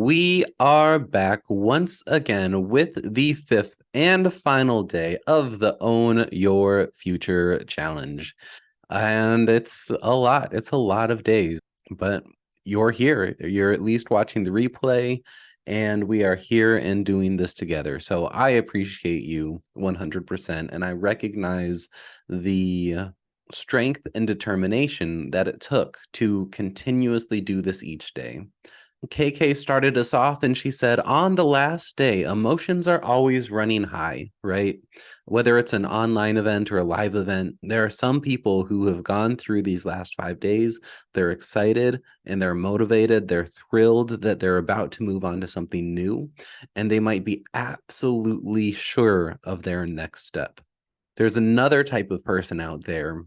We are back once again with the fifth and final day of the Own Your Future Challenge. And it's a lot. It's a lot of days, but you're here. You're at least watching the replay, and we are here and doing this together. So I appreciate you 100%, and I recognize the strength and determination that it took to continuously do this each day. KK started us off and she said, on the last day, emotions are always running high, right? Whether it's an online event or a live event, there are some people who have gone through these last 5 days. They're excited and they're motivated. They're thrilled that they're about to move on to something new, and they might be absolutely sure of their next step. There's another type of person out there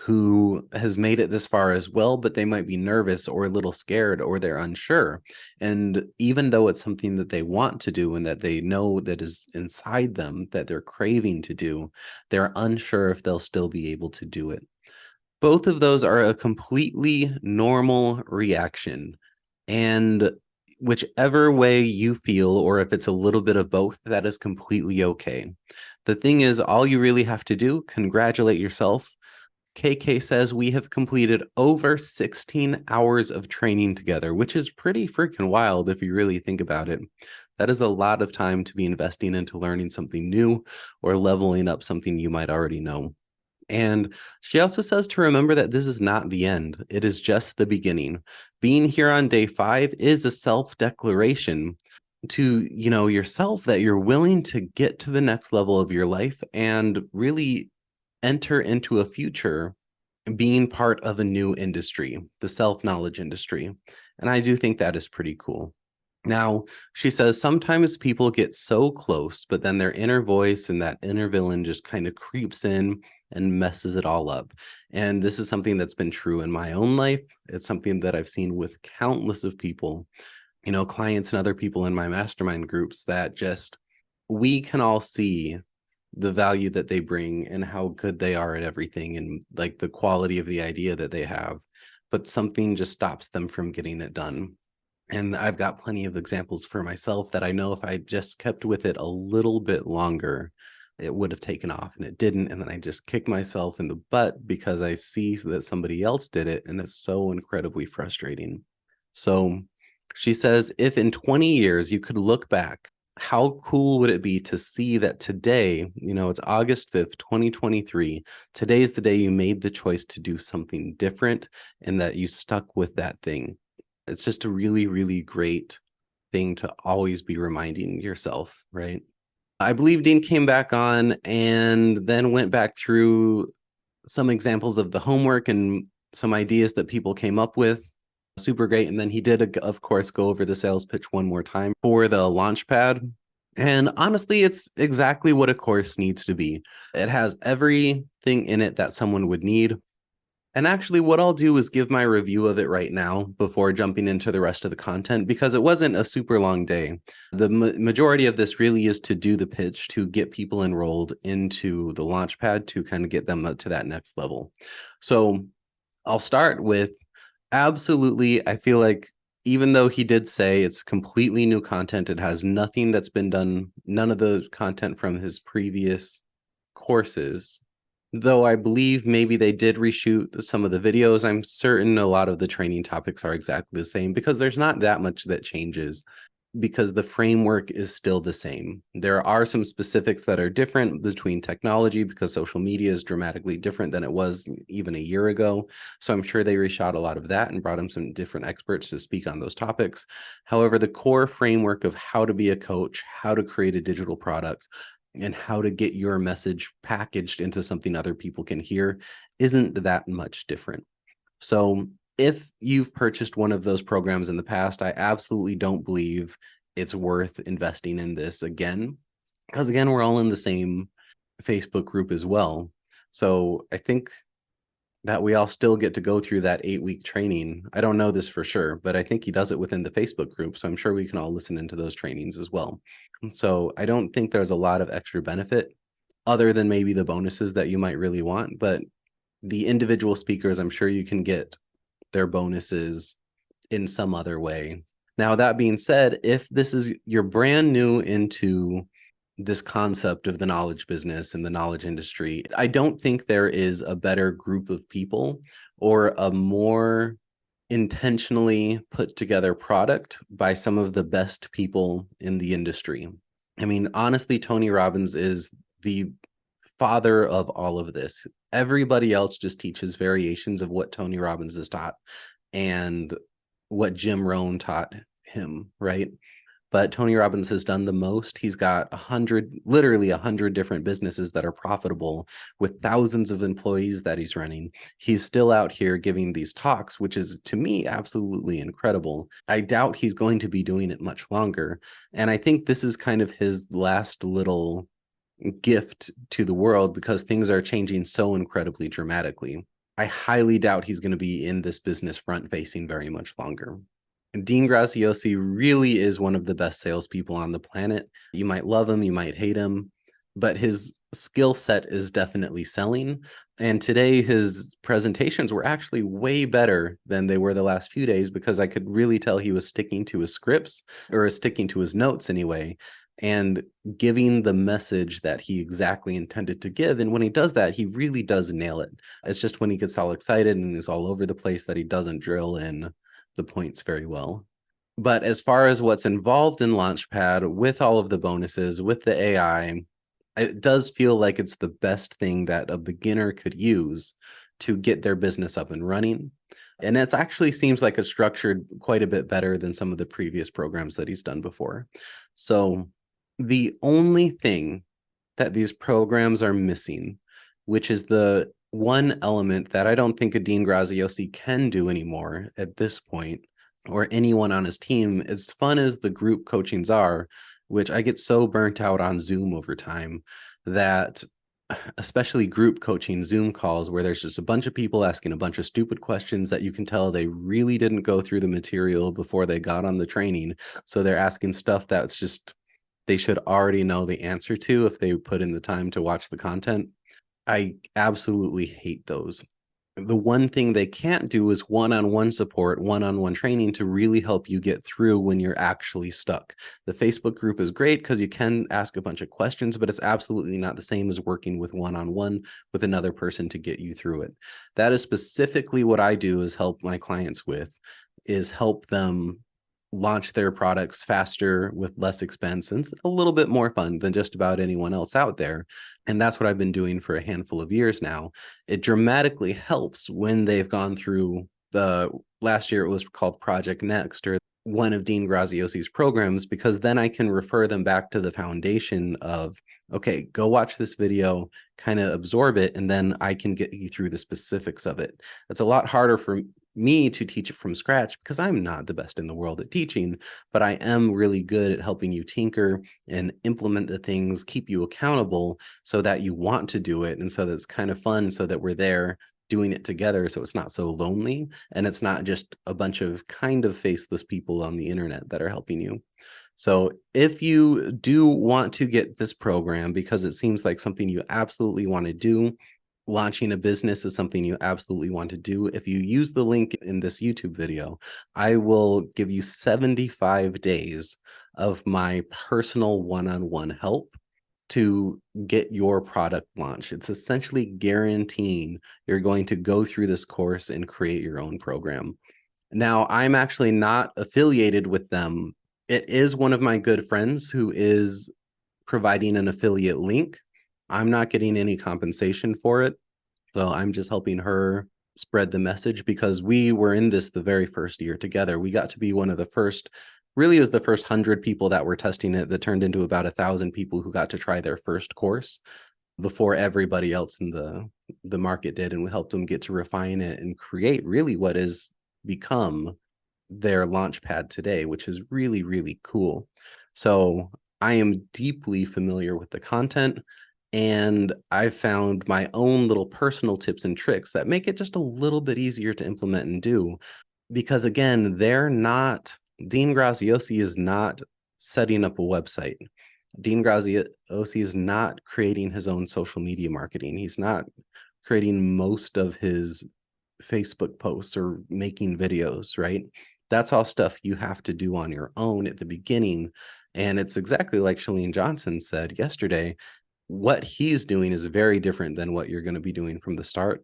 who has made it this far as well, but they might be nervous or a little scared or they're unsure. And even though it's something that they want to do and that they know that is inside them that they're craving to do, they're unsure if they'll still be able to do it. Both of those are a completely normal reaction. And whichever way you feel, or if it's a little bit of both, that is completely okay. The thing is, all you really have to do, congratulate yourself. KK says we have completed over 16 hours of training together, which is pretty freaking wild if you really think about it. That is a lot of time to be investing into learning something new or leveling up something you might already know. And she also says to remember that this is not the end. It is just the beginning. Being here on day 5 is a self-declaration to, yourself that you're willing to get to the next level of your life and really enter into a future being part of a new industry, the self-knowledge industry. And I do think that is pretty cool. Now, she says sometimes people get so close, but then their inner voice and that inner villain just kind of creeps in and messes it all up. And this is something that's been true in my own life. It's something that I've seen with countless of people, clients and other people in my mastermind groups that just, we can all see the value that they bring and how good they are at everything and like the quality of the idea that they have, but something just stops them from getting it done. And I've got plenty of examples for myself that I know if I just kept with it a little bit longer, it would have taken off, and it didn't. And then I just kick myself in the butt because I see that somebody else did it, and it's so incredibly frustrating. So she says, if in 20 years you could look back, how cool would it be to see that today, it's August 5th, 2023. Today's the day you made the choice to do something different and that you stuck with that thing. It's just a really, really great thing to always be reminding yourself, right? I believe Dean came back on and then went back through some examples of the homework and some ideas that people came up with. Super great. And then he did, of course, go over the sales pitch one more time for the Launchpad. And honestly, it's exactly what a course needs to be. It has everything in it that someone would need. And actually, what I'll do is give my review of it right now before jumping into the rest of the content, because it wasn't a super long day. The majority of this really is to do the pitch, to get people enrolled into the Launchpad, to kind of get them up to that next level. So I'll start with, absolutely, I feel like even though he did say it's completely new content, it has nothing that's been done, none of the content from his previous courses, though I believe maybe they did reshoot some of the videos. I'm certain a lot of the training topics are exactly the same because there's not that much that changes, because the framework is still the same. There are some specifics that are different between technology because social media is dramatically different than it was even a year ago. So I'm sure they reshot a lot of that and brought in some different experts to speak on those topics. However, the core framework of how to be a coach, how to create a digital product, and how to get your message packaged into something other people can hear isn't that much different. So if you've purchased one of those programs in the past, I absolutely don't believe it's worth investing in this again, because again, we're all in the same Facebook group as well. So I think that we all still get to go through that 8-week training. I don't know this for sure, but I think he does it within the Facebook group. So I'm sure we can all listen into those trainings as well. So I don't think there's a lot of extra benefit other than maybe the bonuses that you might really want, but the individual speakers, I'm sure you can get their bonuses in some other way Now, that being said, if this is you're brand new into this concept of the knowledge business and the knowledge industry, I don't think there is a better group of people or a more intentionally put together product by some of the best people in the industry. I mean, honestly, Tony Robbins is the father of all of this. Everybody else just teaches variations of what Tony Robbins has taught and what Jim Rohn taught him, right? But Tony Robbins has done the most. He's got literally 100 different businesses that are profitable with thousands of employees that he's running. He's still out here giving these talks, which is to me absolutely incredible. I doubt he's going to be doing it much longer. And I think this is kind of his last little gift to the world because things are changing so incredibly dramatically. I highly doubt he's going to be in this business front facing very much longer. Dean Graziosi really is one of the best salespeople on the planet. You might love him, you might hate him, but his skill set is definitely selling. And today his presentations were actually way better than they were the last few days because I could really tell he was sticking to his scripts or sticking to his notes anyway, and giving the message that he exactly intended to give. And when he does that, he really does nail it. It's just when he gets all excited and is all over the place that he doesn't drill in the points very well. But as far as what's involved in Launchpad with all of the bonuses, with the AI, it does feel like it's the best thing that a beginner could use to get their business up and running. And it actually seems like it's structured quite a bit better than some of the previous programs that he's done before. So the only thing that these programs are missing, which is the one element that I don't think a Dean Graziosi can do anymore at this point, or anyone on his team, as fun as the group coachings are, which I get so burnt out on Zoom over time, that especially group coaching Zoom calls where there's just a bunch of people asking a bunch of stupid questions that you can tell they really didn't go through the material before they got on the training. So they're asking stuff that's just, they should already know the answer to if they put in the time to watch the content. I absolutely hate those. The one thing they can't do is one-on-one support, one-on-one training to really help you get through when you're actually stuck. The Facebook group is great because you can ask a bunch of questions, but it's absolutely not the same as working with one-on-one with another person to get you through it. That is specifically what I do, is help my clients with, is help them launch their products faster with less expense and a little bit more fun than just about anyone else out there. And that's what I've been doing for a handful of years now. It dramatically helps when they've gone through the last year, it was called Project Next, or one of Dean Graziosi's programs, because then I can refer them back to the foundation of, okay, go watch this video, kind of absorb it, and then I can get you through the specifics of it. It's a lot harder for me to teach it from scratch because I'm not the best in the world at teaching, but I am really good at helping you tinker and implement the things, keep you accountable so that you want to do it. And so that it's kind of fun, so that we're there doing it together. So it's not so lonely and it's not just a bunch of kind of faceless people on the internet that are helping you. So if you do want to get this program because it seems like something you absolutely want to do, launching a business is something you absolutely want to do, if you use the link in this YouTube video, I will give you 75 days of my personal one-on-one help to get your product launched. It's essentially guaranteeing you're going to go through this course and create your own program. Now, I'm actually not affiliated with them. It is one of my good friends who is providing an affiliate link. I'm not getting any compensation for it. So I'm just helping her spread the message because we were in this the very first year together. We got to be one of the first, really it was the first 100 people that were testing it that turned into about 1,000 people who got to try their first course before everybody else in the market did. And we helped them get to refine it and create really what has become their Launchpad today, which is really, really cool. So I am deeply familiar with the content, and I found my own little personal tips and tricks that make it just a little bit easier to implement and do. Because again, Dean Graziosi is not setting up a website. Dean Graziosi is not creating his own social media marketing. He's not creating most of his Facebook posts or making videos, right? That's all stuff you have to do on your own at the beginning. And it's exactly like Chalene Johnson said yesterday. What he's doing is very different than what you're going to be doing from the start.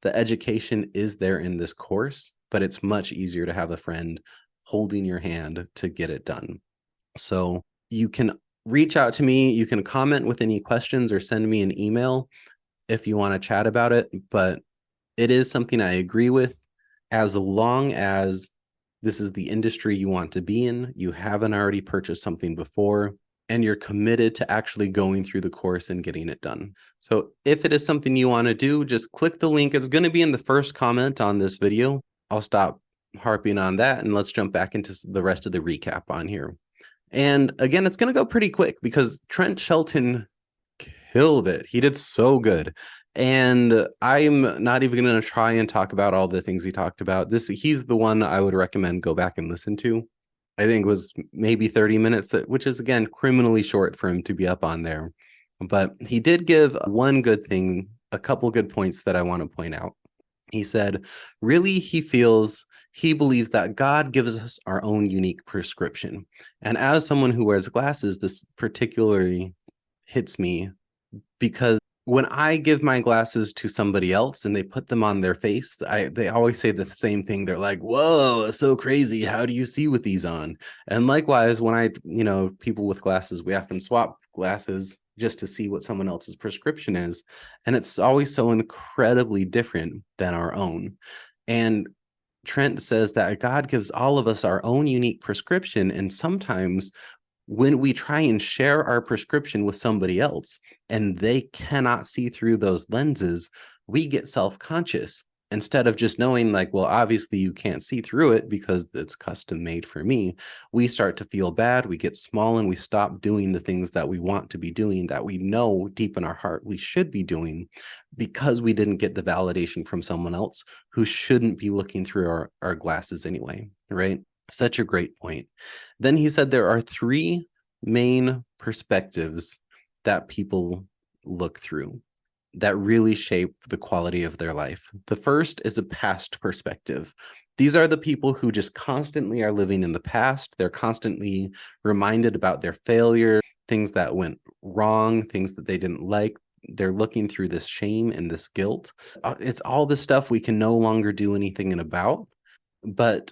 The education is there in this course, but it's much easier to have a friend holding your hand to get it done. So you can reach out to me. You can comment with any questions or send me an email if you want to chat about it. But it is something I agree with, as long as this is the industry you want to be in, you haven't already purchased something before, and you're committed to actually going through the course and getting it done. So if it is something you want to do, just click the link. It's going to be in the first comment on this video. I'll stop harping on that and let's jump back into the rest of the recap on here. And again, it's going to go pretty quick because Trent Shelton killed it. He did so good. And I'm not even going to try and talk about all the things he talked about. He's the one I would recommend go back and listen to. I think was maybe 30 minutes, which is again criminally short for him to be up on there. But he did give one good thing, a couple good points that I want to point out. He said, really, he believes that God gives us our own unique prescription. And as someone who wears glasses, this particularly hits me because when I give my glasses to somebody else and they put them on their face, they always say the same thing. They're like, whoa, it's so crazy. How do you see with these on? And likewise, when people with glasses, we often swap glasses just to see what someone else's prescription is. And it's always so incredibly different than our own. And Trent says that God gives all of us our own unique prescription. And sometimes when we try and share our prescription with somebody else and they cannot see through those lenses, we get self-conscious instead of just knowing like, well, obviously you can't see through it because it's custom made for me. We start to feel bad. We get small and we stop doing the things that we want to be doing, that we know deep in our heart we should be doing, because we didn't get the validation from someone else who shouldn't be looking through our glasses anyway, right? Such a great point. Then he said there are three main perspectives that people look through that really shape the quality of their life. The first is a past perspective. These are the people who just constantly are living in the past. They're constantly reminded about their failure, things that went wrong, things that they didn't like. They're looking through this shame and this guilt. It's all the stuff we can no longer do anything about, but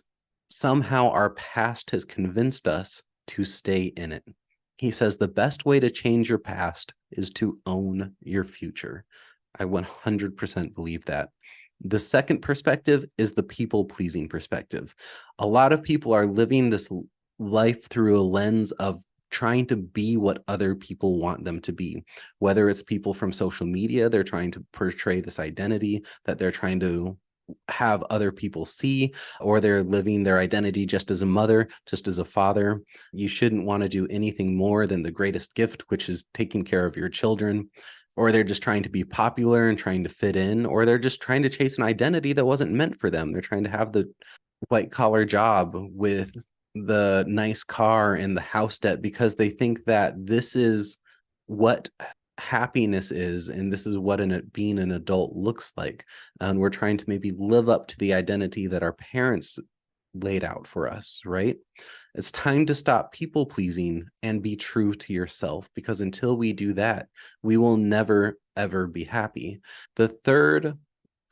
somehow our past has convinced us to stay in it. He says the best way to change your past is to own your future. I 100% believe that. The second perspective is the people-pleasing perspective. A lot of people are living this life through a lens of trying to be what other people want them to be. Whether it's people from social media, they're trying to portray this identity that they're trying to have other people see, or they're living their identity just as a mother, just as a father. You shouldn't want to do anything more than the greatest gift, which is taking care of your children. Or they're just trying to be popular and trying to fit in, or they're just trying to chase an identity that wasn't meant for them. They're trying to have the white collar job with the nice car and the house debt because they think that this is what happiness is, and this is what being an adult looks like. And we're trying to maybe live up to the identity that our parents laid out for us, right? It's time to stop people pleasing and be true to yourself, because until we do that, we will never, ever be happy. The third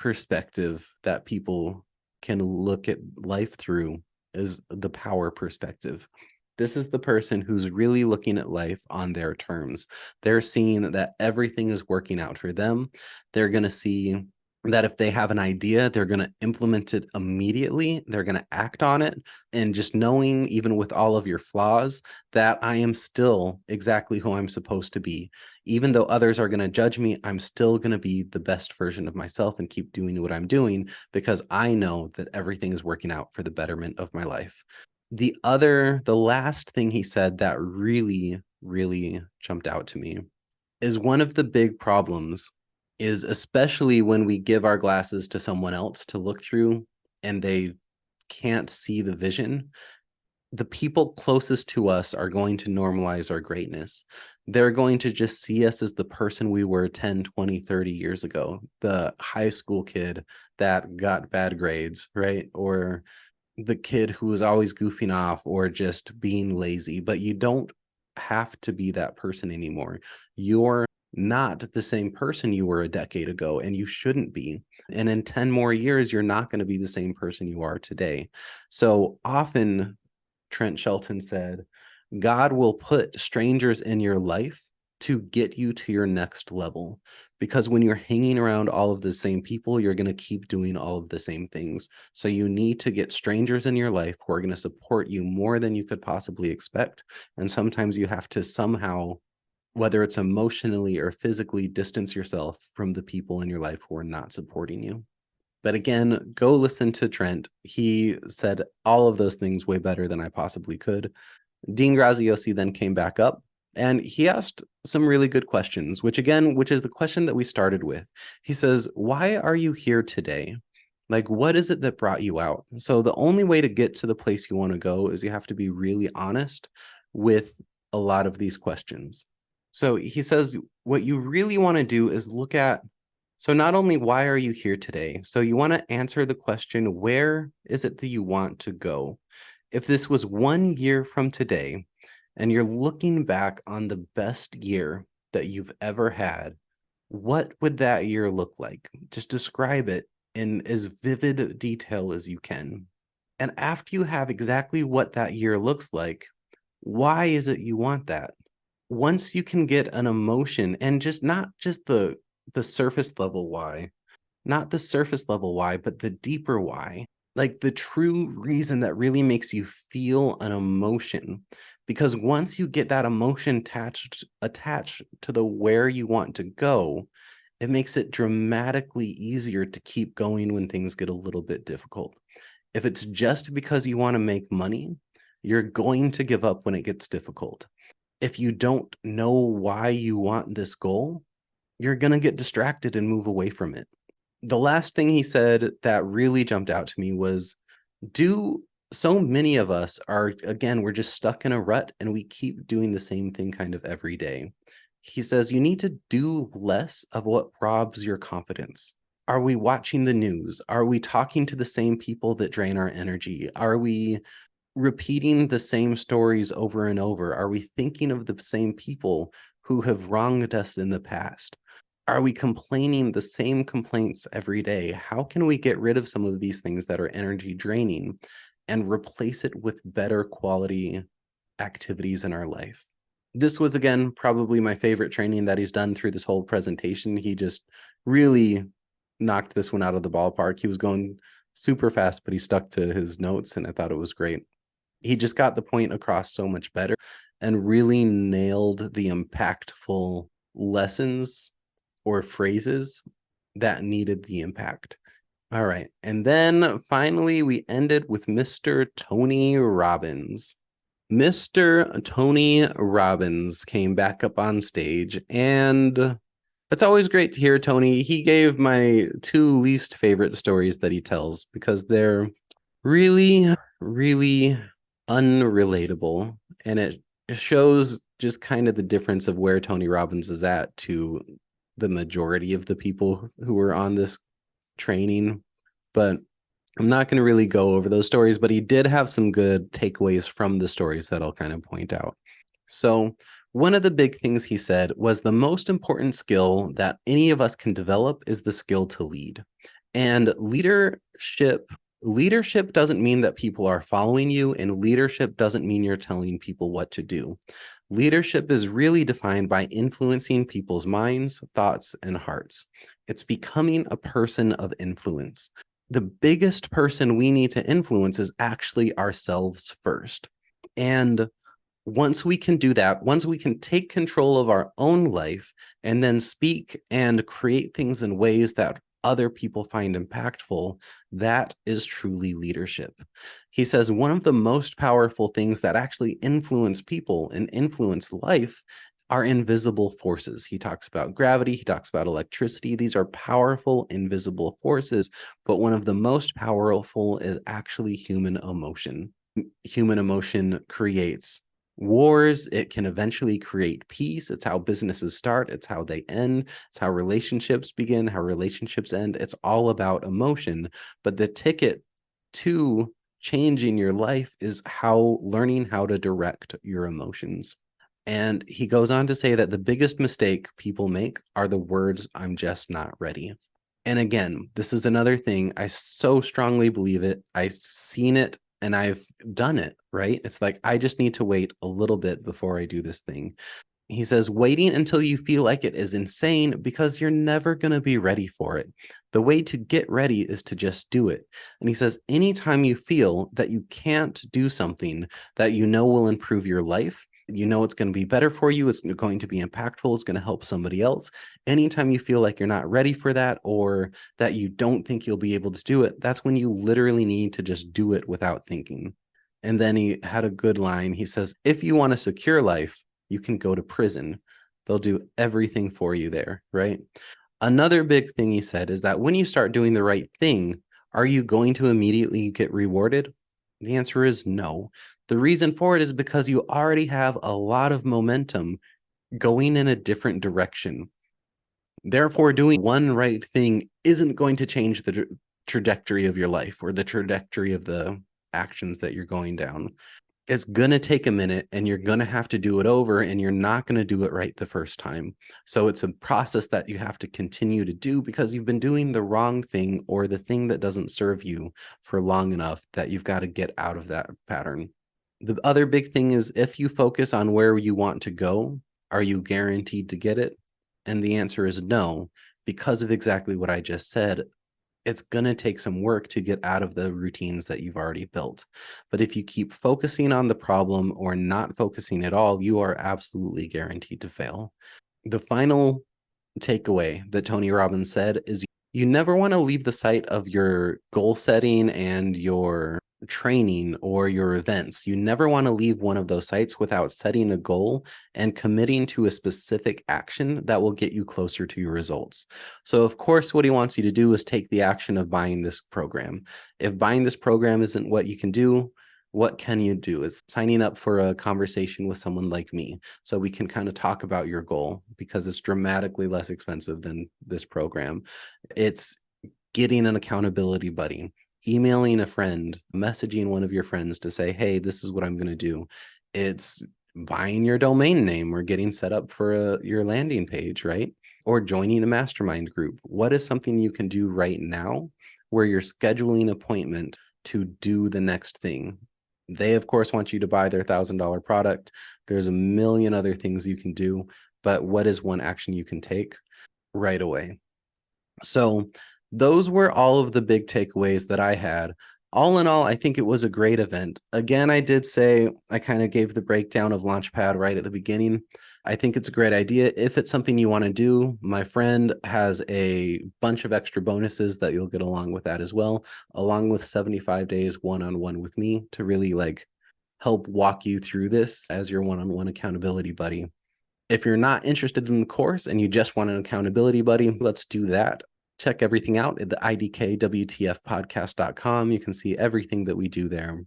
perspective that people can look at life through is the power perspective. This is the person who's really looking at life on their terms. They're seeing that everything is working out for them. They're going to see that if they have an idea, they're going to implement it immediately. They're going to act on it. And just knowing, even with all of your flaws, that I am still exactly who I'm supposed to be. Even though others are going to judge me, I'm still going to be the best version of myself and keep doing what I'm doing because I know that everything is working out for the betterment of my life. The last thing he said that really, really jumped out to me is one of the big problems is, especially when we give our glasses to someone else to look through and they can't see the vision, the people closest to us are going to normalize our greatness. They're going to just see us as the person we were 10, 20, 30 years ago, the high school kid that got bad grades, right? Or the kid who is always goofing off or just being lazy, but you don't have to be that person anymore. You're not the same person you were a decade ago, and you shouldn't be. And in 10 more years, you're not going to be the same person you are today. So often, Trent Shelton said, God will put strangers in your life to get you to your next level. Because when you're hanging around all of the same people, you're going to keep doing all of the same things. So you need to get strangers in your life who are going to support you more than you could possibly expect. And sometimes you have to somehow, whether it's emotionally or physically, distance yourself from the people in your life who are not supporting you. But again, go listen to Trent. He said all of those things way better than I possibly could. Dean Graziosi then came back up and he asked some really good questions, which is the question that we started with. He says, why are you here today? Like, what is it that brought you out? So the only way to get to the place you want to go is you have to be really honest with a lot of these questions. So he says, what you really want to do is look at, so not only why are you here today? So you want to answer the question, where is it that you want to go? If this was 1 year from today and you're looking back on the best year that you've ever had, what would that year look like? Just describe it in as vivid detail as you can. And after you have exactly what that year looks like, why is it you want that? Once you can get an emotion and just not just the surface level why, not the surface level why, but the deeper why, like the true reason that really makes you feel an emotion. Because once you get that emotion attached to the where you want to go, it makes it dramatically easier to keep going when things get a little bit difficult. If it's just because you want to make money, you're going to give up when it gets difficult. If you don't know why you want this goal, you're going to get distracted and move away from it. The last thing he said that really jumped out to me was, so many of us are, again, we're just stuck in a rut and we keep doing the same thing kind of every day. He says you need to do less of what robs your confidence. Are we watching the news? Are we talking to the same people that drain our energy? Are we repeating the same stories over and over? Are we thinking of the same people who have wronged us in the past? Are we complaining the same complaints every day? How can we get rid of some of these things that are energy draining and replace it with better quality activities in our life? This was, again, probably my favorite training that he's done through this whole presentation. He just really knocked this one out of the ballpark. He was going super fast, but he stuck to his notes, and I thought it was great. He just got the point across so much better and really nailed the impactful lessons or phrases that needed the impact. All right. And then finally, we ended with Mr. Tony Robbins. Mr. Tony Robbins came back up on stage, and it's always great to hear Tony. He gave my two least favorite stories that he tells because they're really, really unrelatable. And it shows just kind of the difference of where Tony Robbins is at to the majority of the people who were on this training. But I'm not going to really go over those stories, but he did have some good takeaways from the stories that I'll kind of point out. So one of the big things he said was the most important skill that any of us can develop is the skill to lead. And leadership doesn't mean that people are following you, and leadership doesn't mean you're telling people what to do. Leadership is really defined by influencing people's minds, thoughts, and hearts. It's becoming a person of influence. The biggest person we need to influence is actually ourselves first. And once we can do that, once we can take control of our own life and then speak and create things in ways that other people find impactful, that is truly leadership. He says one of the most powerful things that actually influence people and influence life are invisible forces. He talks about gravity, he talks about electricity. These are powerful, invisible forces, but one of the most powerful is actually human emotion. Human emotion creates wars. It can eventually create peace. It's how businesses start. It's how they end. It's how relationships begin, how relationships end. It's all about emotion. But the ticket to changing your life is learning how to direct your emotions. And he goes on to say that the biggest mistake people make are the words, "I'm just not ready." And again, this is another thing. I so strongly believe it. I've seen it and I've done it, right? It's like, I just need to wait a little bit before I do this thing. He says, waiting until you feel like it is insane because you're never going to be ready for it. The way to get ready is to just do it. And he says, anytime you feel that you can't do something that you know will improve your life, you know it's going to be better for you, it's going to be impactful, it's going to help somebody else. Anytime you feel like you're not ready for that or that you don't think you'll be able to do it, that's when you literally need to just do it without thinking. And then he had a good line. He says, if you want a secure life, you can go to prison. They'll do everything for you there, right? Another big thing he said is that when you start doing the right thing, are you going to immediately get rewarded? The answer is no. The reason for it is because you already have a lot of momentum going in a different direction. Therefore, doing one right thing isn't going to change the trajectory of your life or the trajectory of the actions that you're going down. It's going to take a minute and you're going to have to do it over, and you're not going to do it right the first time. So it's a process that you have to continue to do because you've been doing the wrong thing or the thing that doesn't serve you for long enough that you've got to get out of that pattern. The other big thing is, if you focus on where you want to go, are you guaranteed to get it? And the answer is no, because of exactly what I just said. It's going to take some work to get out of the routines that you've already built. But if you keep focusing on the problem or not focusing at all, you are absolutely guaranteed to fail. The final takeaway that Tony Robbins said is, you never want to leave the sight of your goal setting and your training or your events. You never want to leave one of those sites without setting a goal and committing to a specific action that will get you closer to your results. So of course, what he wants you to do is take the action of buying this program. If buying this program isn't what you can do, what can you do? Is signing up for a conversation with someone like me so we can kind of talk about your goal, because it's dramatically less expensive than this program. It's getting an accountability buddy, emailing a friend, messaging one of your friends to say, hey, this is what I'm going to do. It's buying your domain name or getting set up for your landing page, right? Or joining a mastermind group. What is something you can do right now where you're scheduling an appointment to do the next thing? They, of course, want you to buy their $1,000 product. There's a million other things you can do, but what is one action you can take right away? So those were all of the big takeaways that I had. All in all, I think it was a great event. Again, I did say I kind of gave the breakdown of Launchpad right at the beginning. I think it's a great idea. If it's something you want to do, my friend has a bunch of extra bonuses that you'll get along with that as well, along with 75 days one-on-one with me to really help walk you through this as your one-on-one accountability buddy. If you're not interested in the course and you just want an accountability buddy, let's do that. Check everything out at the idkwtfpodcast.com. You can see everything that we do there.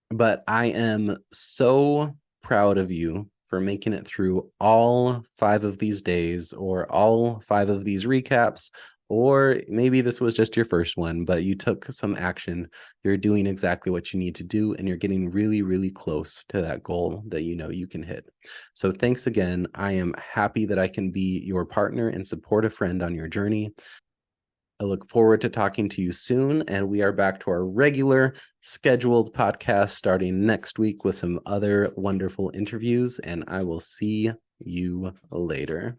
But I am so proud of you for making it through all 5 of these days, or all 5 of these recaps, or maybe this was just your first one, but you took some action. You're doing exactly what you need to do, and you're getting really, really close to that goal that you know you can hit. So thanks again. I am happy that I can be your partner and supportive friend on your journey. I look forward to talking to you soon, and we are back to our regular scheduled podcast starting next week with some other wonderful interviews, and I will see you later.